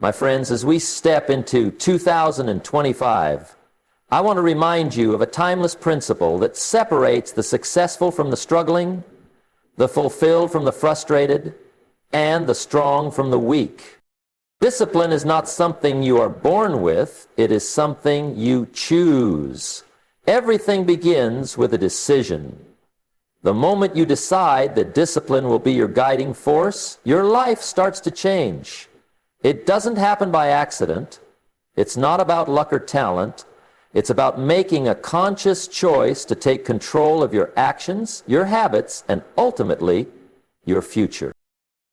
My friends, as we step into 2025, I want to remind you of a timeless principle that separates the successful from the struggling, the fulfilled from the frustrated, and the strong from the weak. Discipline is not something you are born with, it is something you choose. Everything begins with a decision. The moment you decide that discipline will be your guiding force, your life starts to change. It doesn't happen by accident. It's not about luck or talent. It's about making a conscious choice to take control of your actions, your habits, and ultimately, your future.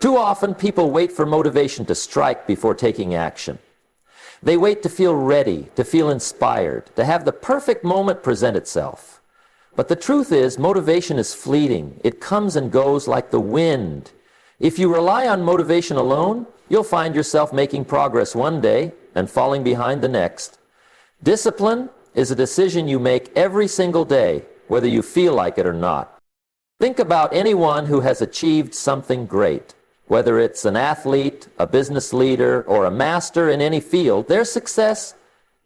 Too often, people wait for motivation to strike before taking action. They wait to feel ready, to feel inspired, to have the perfect moment present itself. But the truth is, motivation is fleeting. It comes and goes like the wind. If you rely on motivation alone, you'll find yourself making progress one day and falling behind the next. Discipline is a decision you make every single day, whether you feel like it or not. Think about anyone who has achieved something great. Whether it's an athlete, a business leader, or a master in any field, their success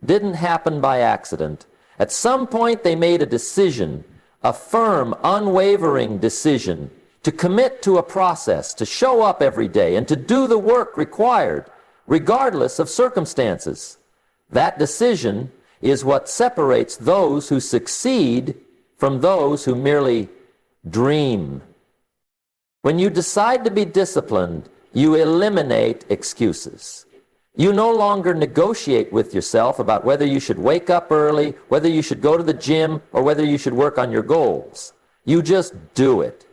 didn't happen by accident. At some point they made a decision, a firm, unwavering decision, to commit to a process, to show up every day, and to do the work required, regardless of circumstances. That decision is what separates those who succeed from those who merely dream. When you decide to be disciplined, you eliminate excuses. You no longer negotiate with yourself about whether you should wake up early, whether you should go to the gym, or whether you should work on your goals. You just do it.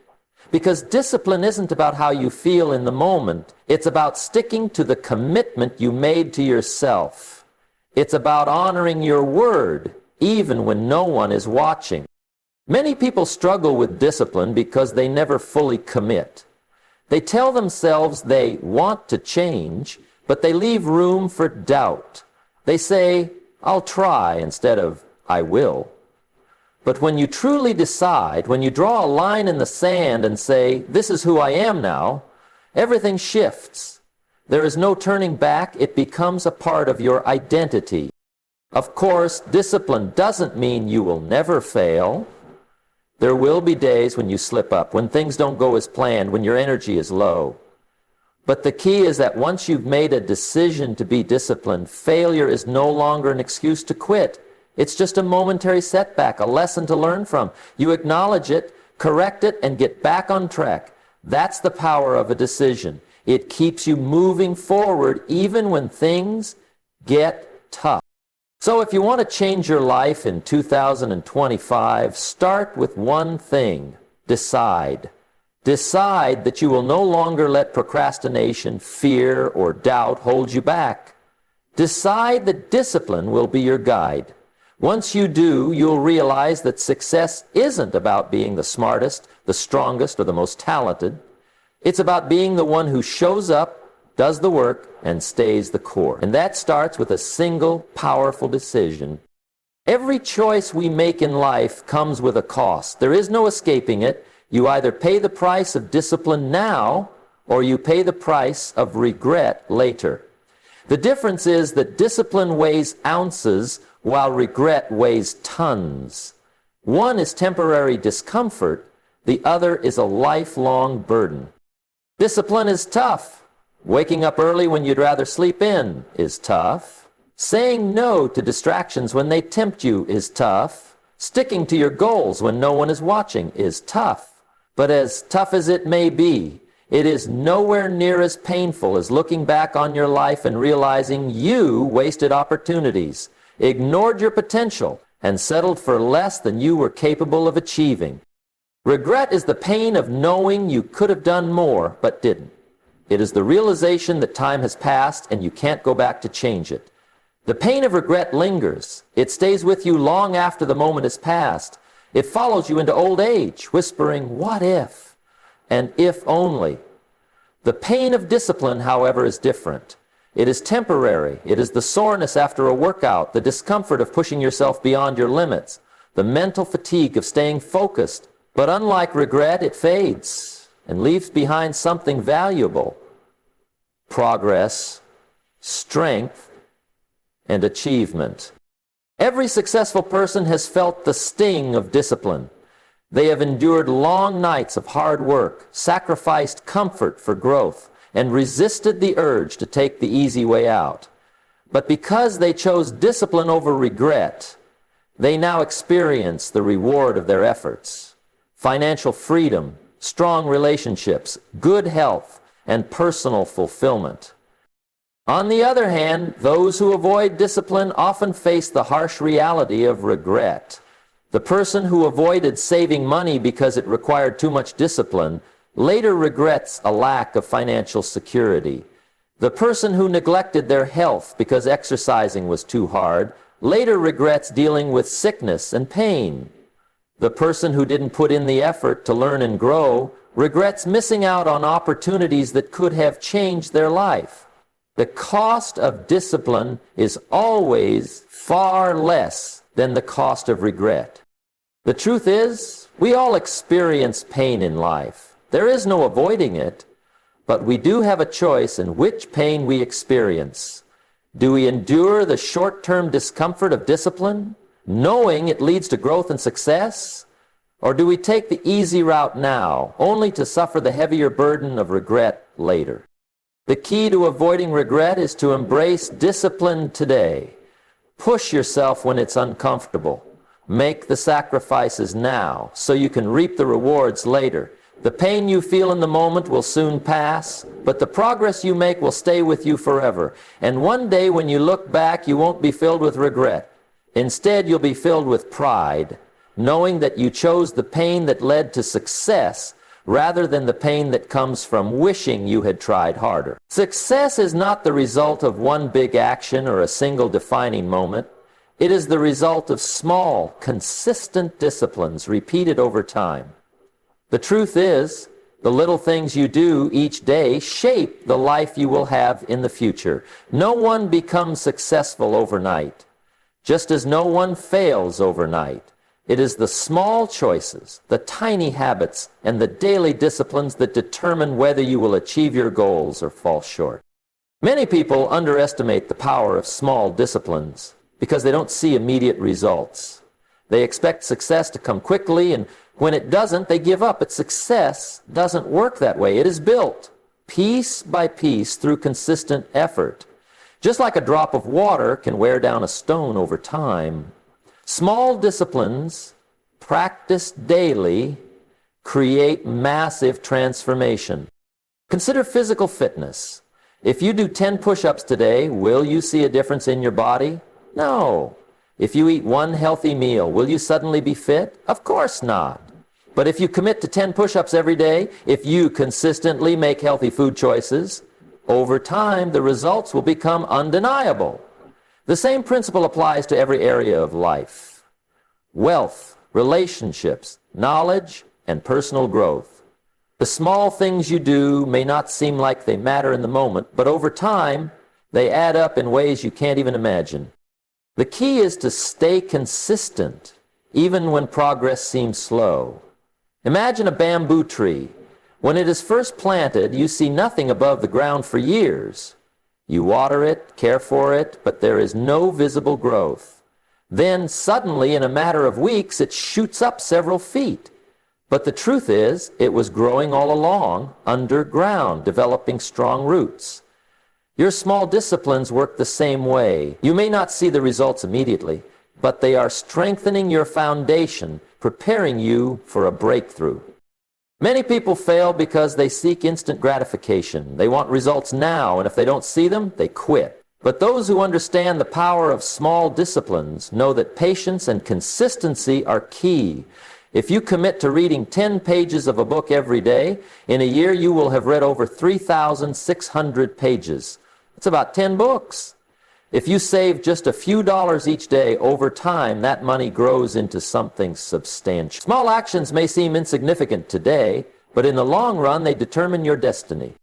Because discipline isn't about how you feel in the moment. It's about sticking to the commitment you made to yourself. It's about honoring your word, even when no one is watching. Many people struggle with discipline because they never fully commit. They tell themselves they want to change, but they leave room for doubt. They say, "I'll try," instead of "I will." But when you truly decide, when you draw a line in the sand and say, "This is who I am now," everything shifts. There is no turning back. It becomes a part of your identity. Of course, discipline doesn't mean you will never fail. There will be days when you slip up, when things don't go as planned, when your energy is low. But the key is that once you've made a decision to be disciplined, failure is no longer an excuse to quit. It's just a momentary setback, a lesson to learn from. You acknowledge it, correct it, and get back on track. That's the power of a decision. It keeps you moving forward even when things get tough. So if you want to change your life in 2025, start with one thing. Decide. Decide that you will no longer let procrastination, fear, or doubt hold you back. Decide that discipline will be your guide. Once you do, you'll realize that success isn't about being the smartest, the strongest, or the most talented. It's about being the one who shows up, does the work, and stays the course. And that starts with a single, powerful decision. Every choice we make in life comes with a cost. There is no escaping it. You either pay the price of discipline now, or you pay the price of regret later. The difference is that discipline weighs ounces, while regret weighs tons. One is temporary discomfort, the other is a lifelong burden. Discipline is tough. Waking up early when you'd rather sleep in is tough. Saying no to distractions when they tempt you is tough. Sticking to your goals when no one is watching is tough. But as tough as it may be, it is nowhere near as painful as looking back on your life and realizing you wasted opportunities, ignored your potential, and settled for less than you were capable of achieving. Regret is the pain of knowing you could have done more, but didn't. It is the realization that time has passed and you can't go back to change it. The pain of regret lingers. It stays with you long after the moment has passed. It follows you into old age, whispering, "What if?" and "if only." The pain of discipline, however, is different. It is temporary. It is the soreness after a workout, the discomfort of pushing yourself beyond your limits, the mental fatigue of staying focused. But unlike regret, it fades and leaves behind something valuable: progress. strength, and achievement. Every successful person has felt the sting of discipline. They have endured long nights of hard work, sacrificed comfort for growth, and resisted the urge to take the easy way out. But because they chose discipline over regret, they now experience the reward of their efforts: financial freedom, strong relationships, good health, and personal fulfillment. On the other hand, those who avoid discipline often face the harsh reality of regret. The person who avoided saving money because it required too much discipline later regrets a lack of financial security. The person who neglected their health because exercising was too hard later regrets dealing with sickness and pain. The person who didn't put in the effort to learn and grow regrets missing out on opportunities that could have changed their life. The cost of discipline is always far less than the cost of regret. The truth is, we all experience pain in life. There is no avoiding it, but we do have a choice in which pain we experience. Do we endure the short-term discomfort of discipline, knowing it leads to growth and success? Or do we take the easy route now, only to suffer the heavier burden of regret later? The key to avoiding regret is to embrace discipline today. Push yourself when it's uncomfortable. Make the sacrifices now so you can reap the rewards later. The pain you feel in the moment will soon pass, but the progress you make will stay with you forever. And one day when you look back, you won't be filled with regret. Instead, you'll be filled with pride, knowing that you chose the pain that led to success rather than the pain that comes from wishing you had tried harder. Success is not the result of one big action or a single defining moment. It is the result of small, consistent disciplines repeated over time. The truth is, the little things you do each day shape the life you will have in the future. No one becomes successful overnight, just as no one fails overnight. It is the small choices, the tiny habits, and the daily disciplines that determine whether you will achieve your goals or fall short. Many people underestimate the power of small disciplines because they don't see immediate results. They expect success to come quickly, and when it doesn't, they give up. But success doesn't work that way. It is built piece by piece through consistent effort. Just like a drop of water can wear down a stone over time, small disciplines, practiced daily, create massive transformation. Consider physical fitness. If you do 10 push-ups today, will you see a difference in your body? No. If you eat one healthy meal, will you suddenly be fit? Of course not. But if you commit to 10 push-ups every day, if you consistently make healthy food choices, over time the results will become undeniable. The same principle applies to every area of life: wealth, relationships, knowledge, and personal growth. The small things you do may not seem like they matter in the moment, but over time, they add up in ways you can't even imagine. The key is to stay consistent, even when progress seems slow. Imagine a bamboo tree. When it is first planted, you see nothing above the ground for years. You water it, care for it, but there is no visible growth. Then suddenly, in a matter of weeks, it shoots up several feet. But the truth is, it was growing all along, underground, developing strong roots. Your small disciplines work the same way. You may not see the results immediately, but they are strengthening your foundation, preparing you for a breakthrough. Many people fail because they seek instant gratification. They want results now, and if they don't see them, they quit. But those who understand the power of small disciplines know that patience and consistency are key. If you commit to reading 10 pages of a book every day, in a year you will have read over 3,600 pages. That's about 10 books. If you save just a few dollars each day, over time, that money grows into something substantial. Small actions may seem insignificant today, but in the long run, they determine your destiny.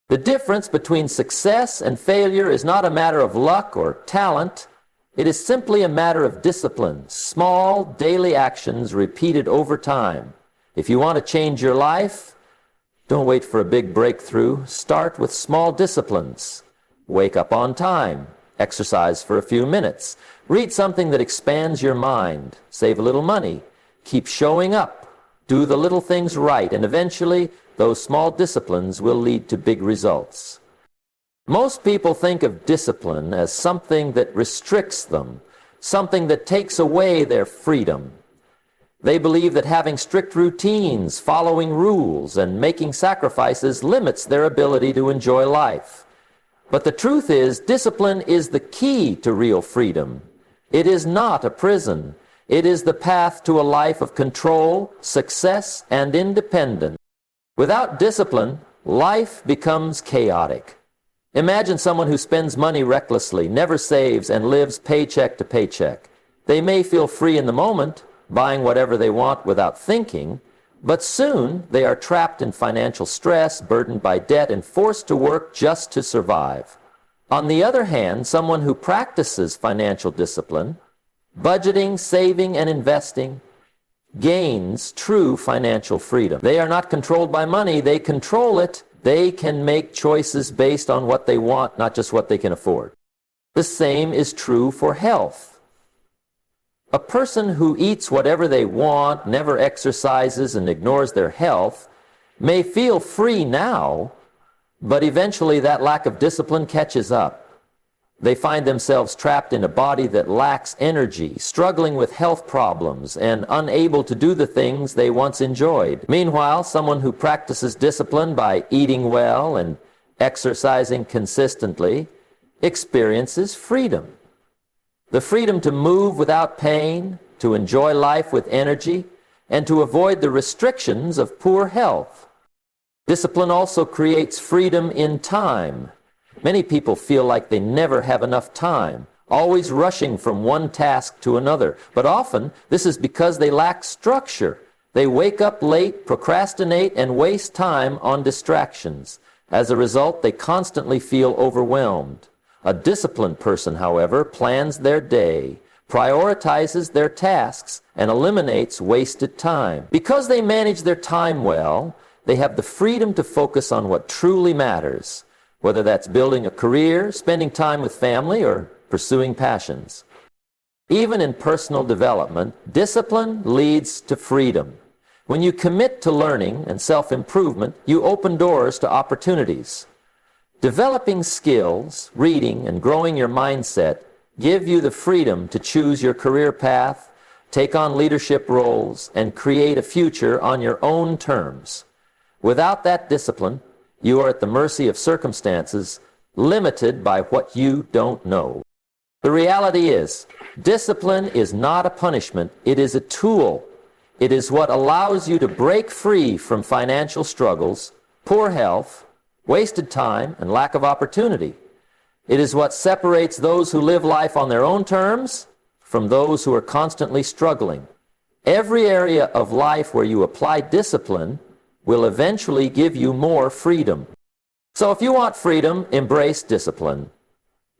The difference between success and failure is not a matter of luck or talent. It is simply a matter of discipline, small daily actions repeated over time. If you want to change your life, don't wait for a big breakthrough. Start with small disciplines. Wake up on time. Exercise for a few minutes. Read something that expands your mind. Save a little money. Keep showing up. Do the little things right, and eventually those small disciplines will lead to big results. Most people think of discipline as something that restricts them, something that takes away their freedom. They believe that having strict routines, following rules, and making sacrifices limits their ability to enjoy life. But the truth is, discipline is the key to real freedom. It is not a prison. It is the path to a life of control, success, and independence. Without discipline, life becomes chaotic. Imagine someone who spends money recklessly, never saves, and lives paycheck to paycheck. They may feel free in the moment, buying whatever they want without thinking, but soon they are trapped in financial stress, burdened by debt, and forced to work just to survive. On the other hand, someone who practices financial discipline, budgeting, saving, and investing, gains true financial freedom. They are not controlled by money, they control it. They can make choices based on what they want, not just what they can afford. The same is true for health. A person who eats whatever they want, never exercises, and ignores their health may feel free now, but eventually that lack of discipline catches up. They find themselves trapped in a body that lacks energy, struggling with health problems, and unable to do the things they once enjoyed. Meanwhile, someone who practices discipline by eating well and exercising consistently experiences freedom. The freedom to move without pain, to enjoy life with energy, and to avoid the restrictions of poor health. Discipline also creates freedom in time. Many people feel like they never have enough time, always rushing from one task to another. But often, this is because they lack structure. They wake up late, procrastinate, and waste time on distractions. As a result, they constantly feel overwhelmed. A disciplined person, however, plans their day, prioritizes their tasks, and eliminates wasted time. Because they manage their time well, they have the freedom to focus on what truly matters, whether that's building a career, spending time with family, or pursuing passions. Even in personal development, discipline leads to freedom. When you commit to learning and self-improvement, you open doors to opportunities. Developing skills, reading, and growing your mindset give you the freedom to choose your career path, take on leadership roles, and create a future on your own terms. Without that discipline, you are at the mercy of circumstances, limited by what you don't know. The reality is, discipline is not a punishment, it is a tool. It is what allows you to break free from financial struggles, poor health, wasted time, and lack of opportunity. It is what separates those who live life on their own terms from those who are constantly struggling. Every area of life where you apply discipline will eventually give you more freedom. So if you want freedom, embrace discipline.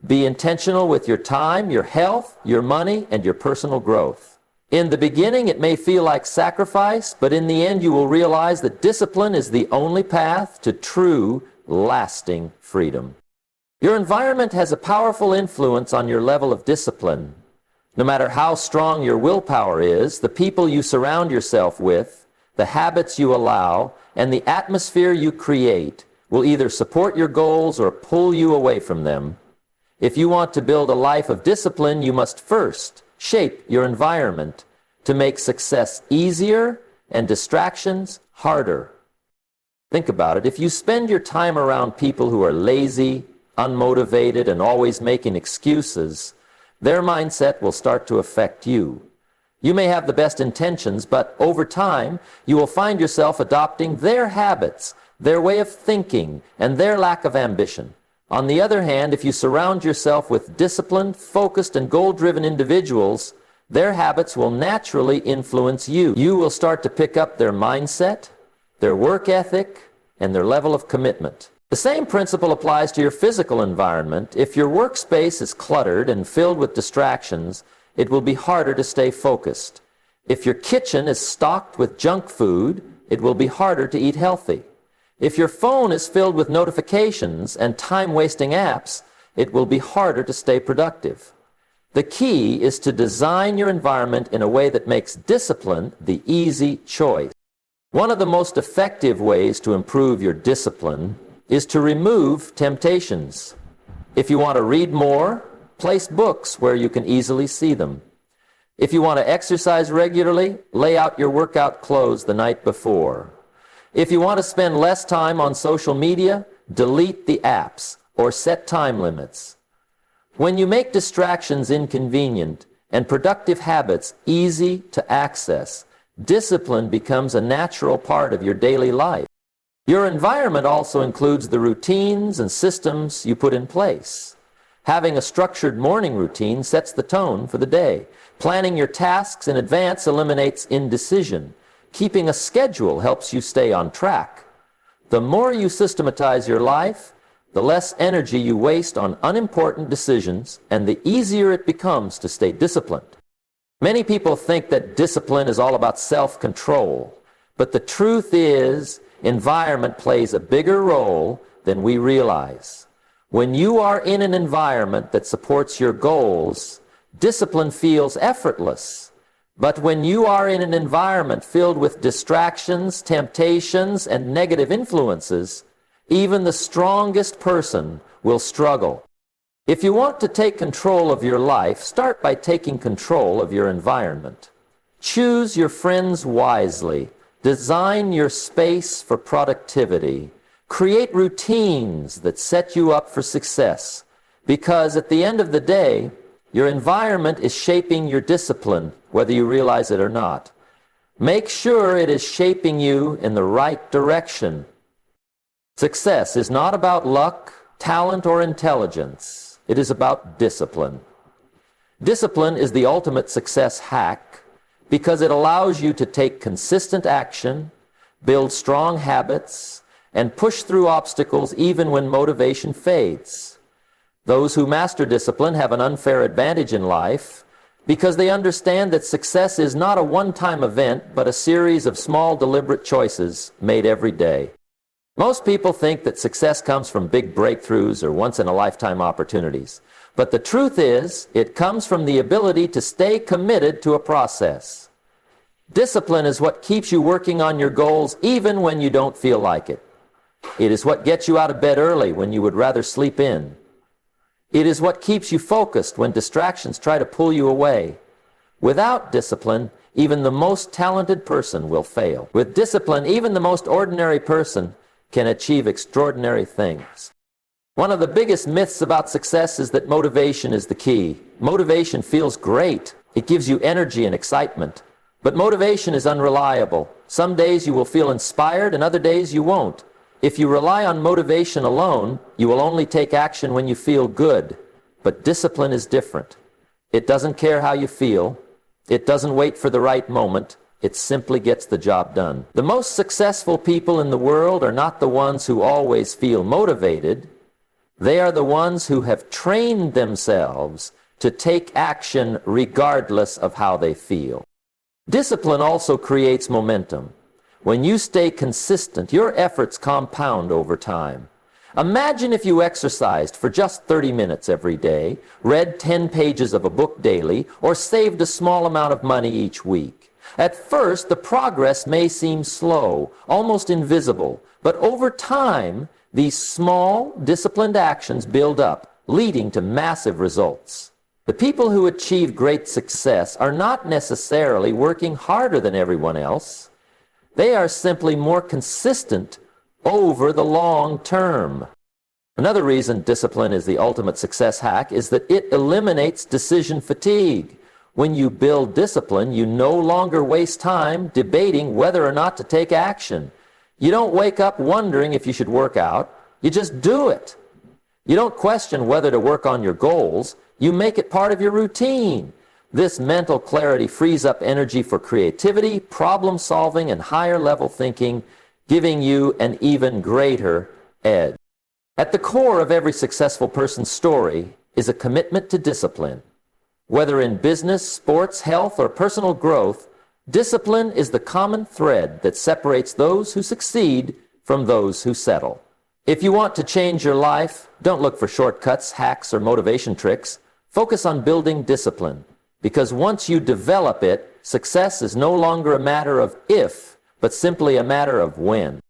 Be intentional with your time, your health, your money, and your personal growth. In the beginning, it may feel like sacrifice, but in the end, you will realize that discipline is the only path to true, lasting freedom. Your environment has a powerful influence on your level of discipline. No matter how strong your willpower is, the people you surround yourself with, the habits you allow, and the atmosphere you create will either support your goals or pull you away from them. If you want to build a life of discipline, you must first shape your environment to make success easier and distractions harder. Think about it. If you spend your time around people who are lazy, unmotivated, and always making excuses, their mindset will start to affect you. You may have the best intentions, but over time, you will find yourself adopting their habits, their way of thinking, and their lack of ambition. On the other hand, if you surround yourself with disciplined, focused, and goal-driven individuals, their habits will naturally influence you. You will start to pick up their mindset, their work ethic, and their level of commitment. The same principle applies to your physical environment. If your workspace is cluttered and filled with distractions, it will be harder to stay focused. If your kitchen is stocked with junk food, it will be harder to eat healthy. If your phone is filled with notifications and time-wasting apps, it will be harder to stay productive. The key is to design your environment in a way that makes discipline the easy choice. One of the most effective ways to improve your discipline is to remove temptations. If you want to read more, place books where you can easily see them. If you want to exercise regularly, lay out your workout clothes the night before. If you want to spend less time on social media, delete the apps or set time limits. When you make distractions inconvenient and productive habits easy to access, discipline becomes a natural part of your daily life. Your environment also includes the routines and systems you put in place. Having a structured morning routine sets the tone for the day. Planning your tasks in advance eliminates indecision. Keeping a schedule helps you stay on track. The more you systematize your life, the less energy you waste on unimportant decisions, and the easier it becomes to stay disciplined. Many people think that discipline is all about self-control, but the truth is, environment plays a bigger role than we realize. When you are in an environment that supports your goals, discipline feels effortless. But when you are in an environment filled with distractions, temptations, and negative influences, even the strongest person will struggle. If you want to take control of your life, start by taking control of your environment. Choose your friends wisely. Design your space for productivity. Create routines that set you up for success. Because at the end of the day, your environment is shaping your discipline, whether you realize it or not. Make sure it is shaping you in the right direction. Success is not about luck, talent, or intelligence. It is about discipline. Discipline is the ultimate success hack because it allows you to take consistent action, build strong habits, and push through obstacles even when motivation fades. Those who master discipline have an unfair advantage in life because they understand that success is not a one-time event, but a series of small, deliberate choices made every day. Most people think that success comes from big breakthroughs or once-in-a-lifetime opportunities. But the truth is, it comes from the ability to stay committed to a process. Discipline is what keeps you working on your goals even when you don't feel like it. It is what gets you out of bed early when you would rather sleep in. It is what keeps you focused when distractions try to pull you away. Without discipline, even the most talented person will fail. With discipline, even the most ordinary person can achieve extraordinary things. One of the biggest myths about success is that motivation is the key. Motivation feels great. It gives you energy and excitement. But motivation is unreliable. Some days you will feel inspired and other days you won't. If you rely on motivation alone, you will only take action when you feel good. But discipline is different. It doesn't care how you feel. It doesn't wait for the right moment. It simply gets the job done. The most successful people in the world are not the ones who always feel motivated. They are the ones who have trained themselves to take action regardless of how they feel. Discipline also creates momentum. When you stay consistent, your efforts compound over time. Imagine if you exercised for just 30 minutes every day, read 10 pages of a book daily, or saved a small amount of money each week. At first, the progress may seem slow, almost invisible, but over time, these small, disciplined actions build up, leading to massive results. The people who achieve great success are not necessarily working harder than everyone else. They are simply more consistent over the long term. Another reason discipline is the ultimate success hack is that it eliminates decision fatigue. When you build discipline, you no longer waste time debating whether or not to take action. You don't wake up wondering if you should work out. You just do it. You don't question whether to work on your goals. You make it part of your routine. This mental clarity frees up energy for creativity, problem solving, and higher level thinking, giving you an even greater edge. At the core of every successful person's story is a commitment to discipline. Whether in business, sports, health, or personal growth, discipline is the common thread that separates those who succeed from those who settle. If you want to change your life, don't look for shortcuts, hacks, or motivation tricks. Focus on building discipline, because once you develop it, success is no longer a matter of if, but simply a matter of when.